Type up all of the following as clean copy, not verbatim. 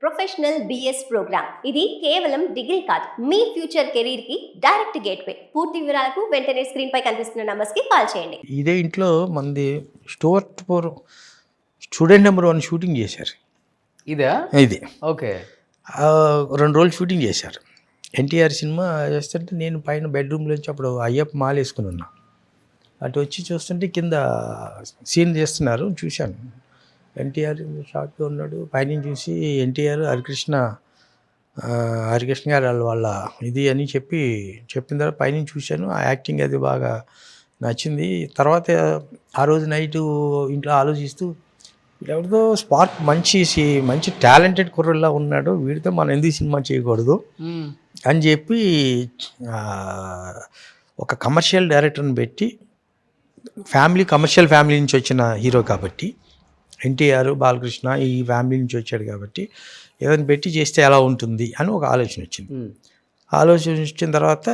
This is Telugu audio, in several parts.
Professional BS programme. ఇది కేవలం డిగ్రీ కాదు, మీ ఫ్యూచర్ కెరీర్ కి డైరెక్ట్ గేట్వే. పూర్తి వివరాలకు వెంటనే స్క్రీన్ పై కనిపిస్తున్న నంబర్స్ కి కాల్ చేయండి. ఇదే ఇంట్లో మంది స్టూడెంట్ నెంబర్ 1 షూటింగ్ చేశారు. ఇది ఓకే 2 రోజులు షూటింగ్ చేశారు. ఎన్టీఆర్ సినిమా చేస్తుంటే నేను పైన బెడ్రూమ్లోంచి అప్పుడు అయ్యప్ప మాల వేసుకుని ఉన్నా. అటు వచ్చి చూస్తుంటే కింద సీన్ చేస్తున్నారు, చూశాను. ఎన్టీఆర్ షార్ట్గా ఉన్నాడు. పైన చూసి ఎన్టీఆర్ హరికృష్ణ గారు వాళ్ళ ఇది అని చెప్పిన తర్వాత పైన చూశాను. ఆ యాక్టింగ్ అది బాగా నచ్చింది. తర్వాత ఆ రోజు నైటు ఇంట్లో ఆలోచిస్తూ ఎవరితో స్పార్క్ మంచి టాలెంటెడ్ కుర్రలా ఉన్నాడు, వీడితో మనం ఎందుకు సినిమా చేయకూడదు అని చెప్పి ఒక కమర్షియల్ డైరెక్టర్ని పెట్టి కమర్షియల్ ఫ్యామిలీ నుంచి వచ్చిన హీరో కాబట్టి ఎన్టీఆర్ బాలకృష్ణ ఈ ఫ్యామిలీ నుంచి వచ్చాడు కాబట్టి ఏదైనా పెట్టి చేస్తే ఎలా ఉంటుంది అని ఒక ఆలోచన వచ్చింది. ఆలోచన వచ్చిన తర్వాత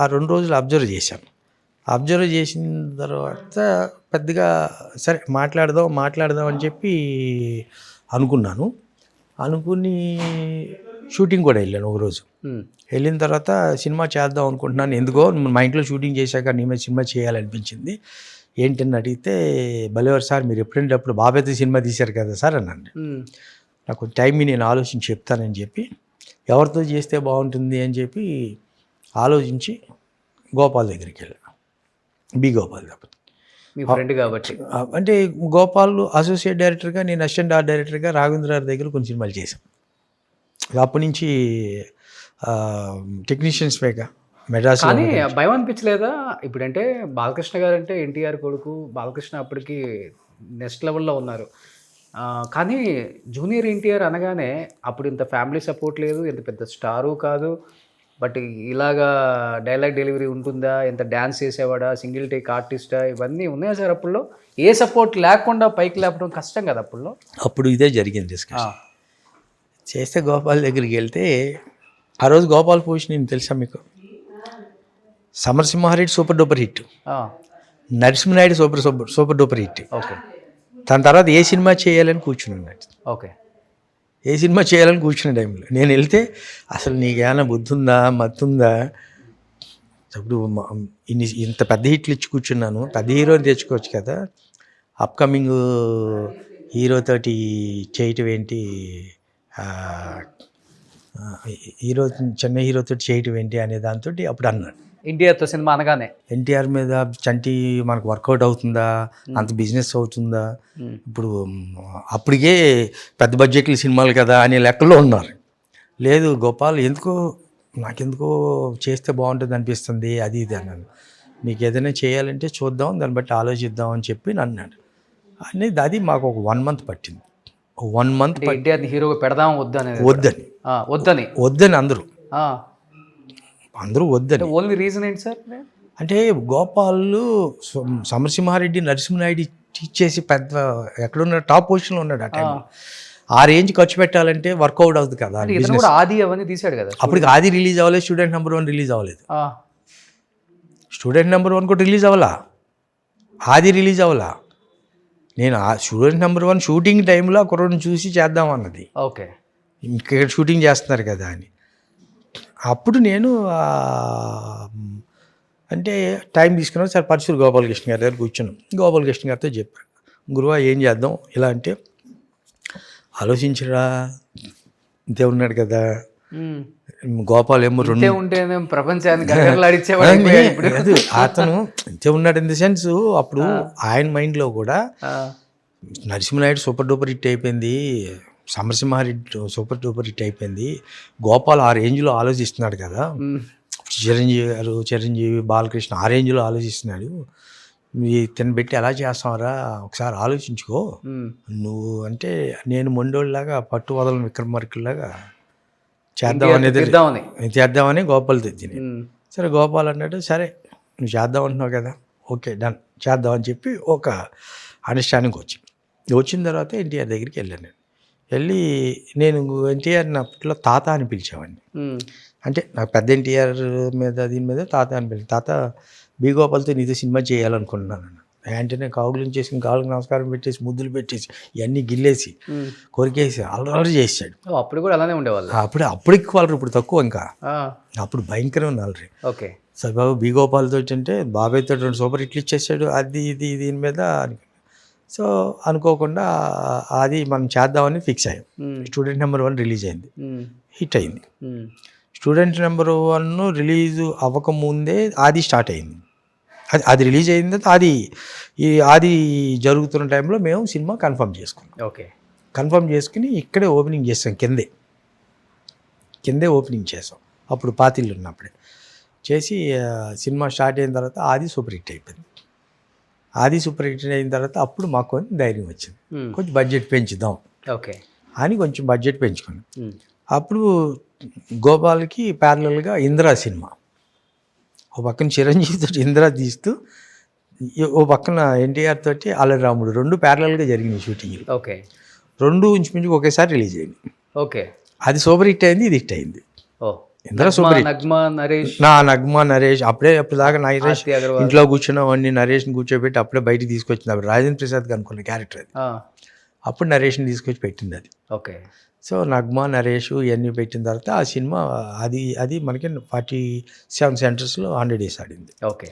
ఆ 2 రోజులు అబ్జర్వ్ చేశాను. అబ్జర్వ్ చేసిన తర్వాత పెద్దగా సరే మాట్లాడదాం అని చెప్పి అనుకుని షూటింగ్ కూడా వెళ్ళాను. ఒక రోజు వెళ్ళిన తర్వాత సినిమా చేద్దాం అనుకుంటున్నాను. ఎందుకో మా ఇంట్లో షూటింగ్ చేశాక నీ మీద సినిమా చేయాలనిపించింది. ఏంటని అడిగితే భలేవారు సార్, మీరు ఎప్పుడప్పుడు బాబాయ్తో సినిమా తీశారు కదా సార్ అన్నాను. నాకు టైం నేను ఆలోచించి చెప్తానని చెప్పి ఎవరితో చేస్తే బాగుంటుంది అని చెప్పి ఆలోచించి గోపాల్ దగ్గరికి వెళ్ళాను. గోపాల్ మీ ఫ్రెండ్ కాబట్టి. అంటే గోపాల్ అసోసియేట్ డైరెక్టర్గా, నేను అసిస్టెంట్ ఆర్ట్ డైరెక్టర్గా రాఘవేంద్ర గారి దగ్గర కొన్ని సినిమాలు చేశాం. అప్పటి నుంచి టెక్నీషియన్స్ పైగా మెడ్రాస్. కానీ భయం అనిపించలేదా? ఇప్పుడంటే బాలకృష్ణ గారు అంటే ఎన్టీఆర్ కొడుకు, బాలకృష్ణ అప్పటికి నెక్స్ట్ లెవెల్లో ఉన్నారు. కానీ జూనియర్ ఎన్టీఆర్ అనగానే అప్పుడు ఇంత ఫ్యామిలీ సపోర్ట్ లేదు, ఇంత పెద్ద స్టారు కాదు. బట్ ఇలాగా డైలాగ్ డెలివరీ ఉంటుందా, ఎంత డ్యాన్స్ చేసేవాడా, సింగిల్ టేక్ ఆర్టిస్టా, ఇవన్నీ ఉన్నాయా సార్ అప్పుల్లో? ఏ సపోర్ట్ లేకుండా పైకి లేపడం కష్టం కదా అప్పుల్లో. అప్పుడు ఇదే జరిగింది డిస్కషన్. చేస్తే గోపాల్ దగ్గరికి వెళ్తే ఆ రోజు గోపాల్ పొజిషన్ నేను తెలుసా మీకు? Samarasimha Reddy super duper hit, Narasimha Naidu super duper hit. Okay. దాని తర్వాత ఏ సినిమా చేయాలని కూర్చున్నాడు. ఓకే. ఏ సినిమా చేయాలని కూర్చున్న టైంలో నేను వెళ్తే అసలు నీకేమైనా బుద్ధి ఉందా, మత్తుందా, ఇప్పుడు ఇంత పెద్ద హిట్లు ఇచ్చి కూర్చున్నాను, పెద్ద హీరోని తెచ్చుకోవచ్చు కదా, అప్కమింగ్ హీరోతోటి చేయటం ఏంటి, చిన్న హీరోతో చేయటం ఏంటి అనే దాంతో అప్పుడు అన్నాడు. ఎన్టీఆర్తో సినిమా అనగానే ఎన్టీఆర్ మీద చంటి మనకు వర్కౌట్ అవుతుందా, అంత బిజినెస్ అవుతుందా, ఇప్పుడు అప్పటికే పెద్ద బడ్జెట్లు సినిమాలు కదా అనే లెక్కలో ఉన్నారు. లేదు గోపాల్, నాకెందుకో చేస్తే బాగుంటుంది అనిపిస్తుంది, అది ఇది అన్నాను. నీకు ఏదైనా చేయాలంటే చూద్దాం, దాన్ని బట్టి ఆలోచిద్దాం అని చెప్పి అన్నాడు. అనేది అది మాకు ఒక 1 month పట్టింది. 1 month ఎన్టీఆర్ని హీరోగా పెడదాం వద్దని అందరూ వద్దని. ఓన్లీ రీజన్ ఏంటి సార్? అంటే గోపాల్ సమరసింహారెడ్డి, నరసింహనాయుడు ఇచ్చేసి పెద్ద ఎక్కడున్న టాప్ పొజిషన్లో ఉన్నాడు. ఆ టైం ఆ రేంజ్ ఖర్చు పెట్టాలంటే వర్కౌట్ అవుతుంది కదా. ఆది అవన్నీ తీశాడు కదా. అప్పటికి ఆది రిలీజ్ అవ్వలేదు, స్టూడెంట్ నెంబర్ 1 రిలీజ్ అవ్వలేదు. స్టూడెంట్ నెంబర్ 1 కూడా రిలీజ్ అవ్వాలా, ఆది రిలీజ్ అవ్వాలా. నేను ఆ స్టూడెంట్ నెంబర్ 1 షూటింగ్ టైంలో కుర్రని చూసి చేద్దామన్నది. ఓకే. ఇక్కడ షూటింగ్ చేస్తున్నారు కదా అని. అప్పుడు నేను అంటే టైం తీసుకున్నాను సార్. పరశురు గోపాలకృష్ణ గారి దగ్గర కూర్చున్నాం. గోపాలకృష్ణ గారితో చెప్పాను, గురువా ఏం చేద్దాం ఇలా అంటే, ఆలోచించరా, ఇంతే ఉన్నాడు కదా గోపాల్ ఏమో 2 ప్రపంచాన్ని అతను ఇంతే ఉన్నాడు. ఇన్ ది సెన్స్ అప్పుడు ఆయన మైండ్లో కూడా నరసింహనాయుడు సూపర్ డూపర్ హిట్ అయిపోయింది, సమరసింహారెడ్డి సూపర్ డూపర్ హిట్ అయిపోయింది, గోపాల్ ఆ రేంజ్లో ఆలోచిస్తున్నాడు కదా, చిరంజీవి బాలకృష్ణ ఆ రేంజ్లో ఆలోచిస్తున్నాడు, ఇతను పెట్టి ఎలా చేస్తావరా ఒకసారి ఆలోచించుకో నువ్వు అంటే. నేను మొండోళ్ళలాగా పట్టు వదలని విక్రమార్కుల్లాగా చేద్దామని గోపాల్ తెచ్చింది. సరే గోపాల్ అన్నాడు, సరే నువ్వు చేద్దాం అంటున్నావు కదా, ఓకే డన్ చేద్దామని చెప్పి ఒక అండర్స్టాండింగ్ వచ్చిన తర్వాత ఎన్టీఆర్ దగ్గరికి వెళ్ళాను. నేను ఎన్టీఆర్ని అప్పట్లో తాత అని పిలిచేవాడిని. అంటే నాకు పెద్ద ఎన్టీఆర్ మీద దీని మీద తాత అని పిలిచి, తాత బి గోపాల్తో నీతో సినిమా చేయాలనుకుంటున్నాను. వెంటనే కావులించేసి కాళ్ళకి నమస్కారం పెట్టేసి ముద్దులు పెట్టేసి ఇవన్నీ గిల్లేసి కొరికేసి అల్లరి చేసాడు. అప్పుడు కూడా అలానే ఉండేవాళ్ళు. అప్పుడు ఎక్కువ అల్లరి, ఇప్పుడు తక్కువ. ఇంకా అప్పుడు భయంకరం ఉంది అల్లరి. ఓకే. సరిబాబు బి గోపాల్తో అంటే బాబాయ్తో 2 సూపర్ హిట్లు ఇచ్చేసాడు. అది ఇది దీని మీద సో అనుకోకుండా అది మనం చేద్దామని ఫిక్స్ అయ్యాం. స్టూడెంట్ నెంబర్ 1 రిలీజ్ అయింది, హిట్ అయింది. స్టూడెంట్ నెంబర్ 1 రిలీజ్ అవ్వకముందే ఆది స్టార్ట్ అయింది. అది రిలీజ్ అయిన తర్వాత ఆది జరుగుతున్న టైంలో మేము సినిమా కన్ఫర్మ్ చేసుకున్నాం. ఓకే. కన్ఫర్మ్ చేసుకుని ఇక్కడే ఓపెనింగ్ చేసాం, కిందే ఓపెనింగ్ చేసాం. అప్పుడు పాతిళ్ళు ఉన్నప్పుడే చేసి సినిమా స్టార్ట్ అయిన తర్వాత ఆది సూపర్ హిట్ అయిపోయింది. ఆది సూపర్ హిట్ అయిన తర్వాత అప్పుడు మాకు కొంచెం ధైర్యం వచ్చింది, కొంచెం బడ్జెట్ పెంచుదాం ఓకే అని కొంచెం బడ్జెట్ పెంచుకున్నాం. అప్పుడు గోపాల్కి ప్యారలల్గా ఇందిరా సినిమా, ఓ పక్కన చిరంజీవితో ఇందిరా తీస్తూ ఓ పక్కన ఎన్టీఆర్ తోటి అల్లరి రాముడు 2 ప్యారలల్గా జరిగినాయి షూటింగ్లు. ఓకే. 2 ఇంచుమించు ఒకేసారి రిలీజ్ అయింది. ఓకే. అది సూపర్ హిట్ అయింది, ఇది హిట్ అయింది. Indira super hit. నగ్మా నరేష్ అప్పుడు దాకా నరేష్ ఇంట్లో కూర్చున్నామని నరేష్ని కూర్చోబెట్టి అప్పుడే బయటికి తీసుకొచ్చింది. అప్పుడు రాజేంద్ర ప్రసాద్ అనుకున్న క్యారెక్టర్ అది. అప్పుడు నరేష్ని తీసుకొచ్చి పెట్టింది అది. ఓకే. సో నగ్మా నరేష్ ఇవన్నీ పెట్టిన తర్వాత ఆ సినిమా అది మనకి 47 సెంటర్స్లో 100 days ఆడింది. ఓకే.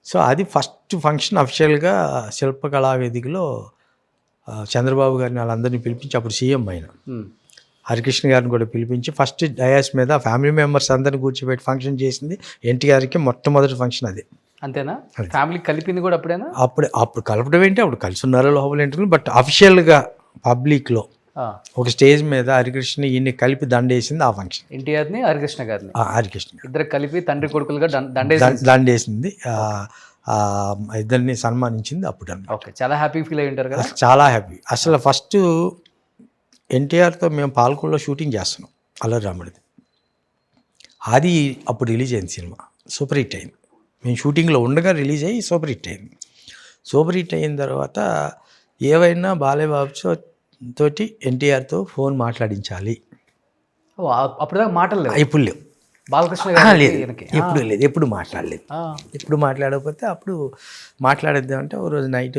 సో అది ఫస్ట్ ఫంక్షన్ అఫిషియల్గా శిల్పకళా వేదికలో చంద్రబాబు గారిని వాళ్ళందరినీ పిలిపించి, అప్పుడు సీఎం అయిన హరికృష్ణ గారిని కూడా పిలిపించి ఫస్ట్ డయాస్ మీద ఫ్యామిలీ మెంబర్స్ అందరిని కూర్చోబెట్టి ఫంక్షన్ చేసింది ఎన్టీఆర్కి మొట్టమొదటి ఫంక్షన్ అది. అంతేనా? ఫ్యామిలీ కలిపింది కూడా అప్పుడేనా? అప్పుడు కలపడం ఏంటి, అప్పుడు కలిసి ఉన్నారో లోపల ఏంటి, బట్ అఫిషియల్గా పబ్లిక్లో ఒక స్టేజ్ మీద హరికృష్ణ ఈయన్ని కలిపి దండేసింది ఆ ఫంక్షన్. ఎన్టీఆర్ని హరికృష్ణ గారిని ఇద్దరు కలిపి తండ్రి కొడుకులుగా దండేసింది. ఇద్దరిని సన్మానించింది అప్పుడు. ఓకే. చాలా హ్యాపీ ఫీల్ అయ్యి ఉంటారు కదా? చాలా హ్యాపీ. అసలు ఫస్ట్ ఎన్టీఆర్తో మేము పాల్కొల్లో షూటింగ్ చేస్తున్నాం అల్లరి రాముడిది. అది అప్పుడు రిలీజ్ అయింది సినిమా, సూపర్ హిట్ అయింది. మేము షూటింగ్లో ఉండగా రిలీజ్ అయ్యి సూపర్ హిట్ అయింది. సూపర్ హిట్ అయిన తర్వాత ఏవైనా బాలేబాబు తోటి ఎన్టీఆర్తో ఫోన్ మాట్లాడించాలి. అప్పుడు దాకా మాటలు లేవు. ఇప్పుడు లేవు. బాలకృష్ణ లేదు, ఎప్పుడు మాట్లాడలేదు. ఎప్పుడు మాట్లాడకపోతే అప్పుడు మాట్లాడేద్దాం అంటే ఓ రోజు నైట్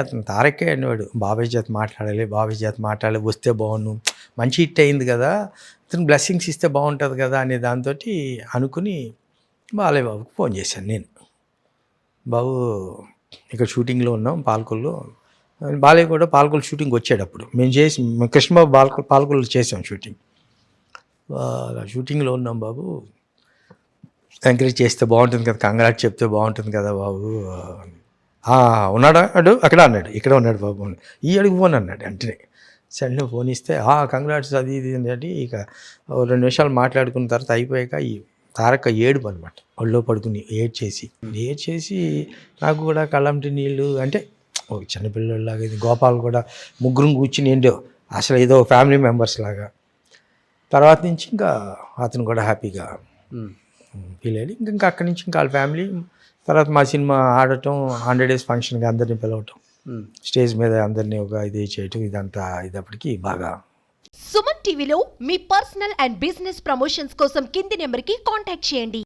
అతను తారకే అనేవాడు, బాబాయ్ చేత మాట్లాడాలి, వస్తే బాగుండు, మంచి హిట్ అయింది కదా, ఇతను బ్లెస్సింగ్స్ ఇస్తే బాగుంటుంది కదా అనే దాంతో అనుకుని బాలయ్య బాబుకి ఫోన్ చేశాను నేను. బాబు ఇక్కడ షూటింగ్లో ఉన్నాం పాల్కొల్లో. బాలయ్య కూడా పాల్కొల్లు షూటింగ్ వచ్చాడు. అప్పుడు మేము కృష్ణబాబు పాల్కొల్లు చేసాం షూటింగ్. అలా షూటింగ్లో ఉన్నాం బాబు, ఎంకరేజ్ చేస్తే బాగుంటుంది కదా, కంగ్రాట్ చెప్తే బాగుంటుంది కదా బాబు. ఉన్నాడా అక్కడ అన్నాడు, ఇక్కడ ఉన్నాడు బాబు, ఈ అడుగు ఫోన్ అన్నాడు. వెంటనే సడన్గా ఫోన్ ఇస్తే కంగ్రాట్స్ అది ఇది అంటే ఇక 2 నిమిషాలు మాట్లాడుకున్న తర్వాత అయిపోయాక ఈ తారక ఏడుపు అనమాట, ఒళ్ళో పడుకుని ఏడ్చేసి నాకు కూడా కళ్ళంటి నీళ్ళు అంటే ఒక చిన్నపిల్లలాగా. ఇది గోపాల్ కూడా ముగ్గురు కూర్చుని ఏంటో అసలు ఏదో ఫ్యామిలీ మెంబర్స్ లాగా. తర్వాత నుంచి ఇంకా అతను కూడా హ్యాపీగా ఫీల్ అయ్యి ఇంకా అక్కడి నుంచి ఇంకా వాళ్ళ ఫ్యామిలీ. తర్వాత మా సినిమా ఆడటం, 100 days ఫంక్షన్గా అందరినీ పిలవటం, స్టేజ్ మీద అందరినీ ఒక ఇది చేయటం, ఇదంతా ఇదప్పటికి బాగా. సుమన్ టీవీలో మీ పర్సనల్ అండ్ బిజినెస్ ప్రమోషన్స్ కోసం కింది నెంబర్కి కాంటాక్ట్ చేయండి.